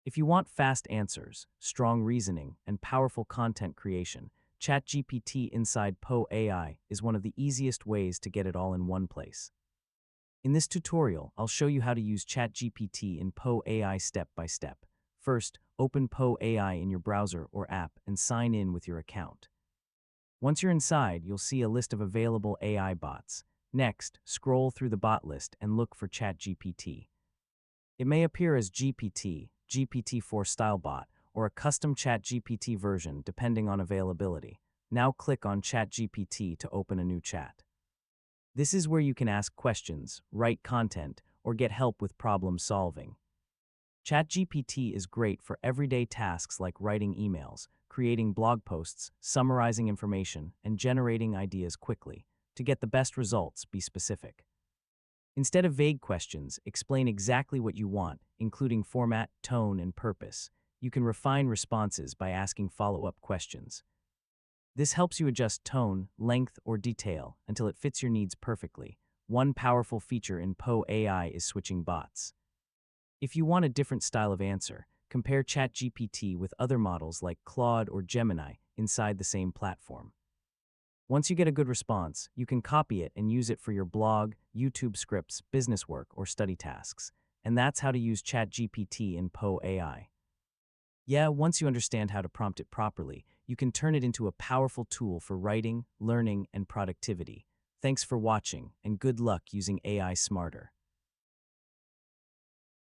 If you want fast answers, strong reasoning, and powerful content creation, ChatGPT inside Poe AI is one of the easiest ways to get it all in one place. In this tutorial, I'll show you how to use ChatGPT in Poe AI step by step. First, open Poe AI in your browser or app and sign in with your account. Once you're inside, you'll see a list of available AI bots. Next, scroll through the bot list and look for ChatGPT. It may appear as GPT, GPT-4 style bot, or a custom ChatGPT version depending on availability. Now click on ChatGPT to open a new chat. This is where you can ask questions, write content, or get help with problem solving. ChatGPT is great for everyday tasks like writing emails, creating blog posts, summarizing information, and generating ideas quickly. To get the best results, be specific. Instead of vague questions, explain exactly what you want, including format, tone, and purpose. You can refine responses by asking follow-up questions. This helps you adjust tone, length, or detail until it fits your needs perfectly. One powerful feature in Poe AI is switching bots. If you want a different style of answer, compare ChatGPT with other models like Claude or Gemini inside the same platform. Once you get a good response, you can copy it and use it for your blog, YouTube scripts, business work, or study tasks. And that's how to use ChatGPT in Poe AI. Yeah, once you understand how to prompt it properly, you can turn it into a powerful tool for writing, learning, and productivity. Thanks for watching, and good luck using AI smarter.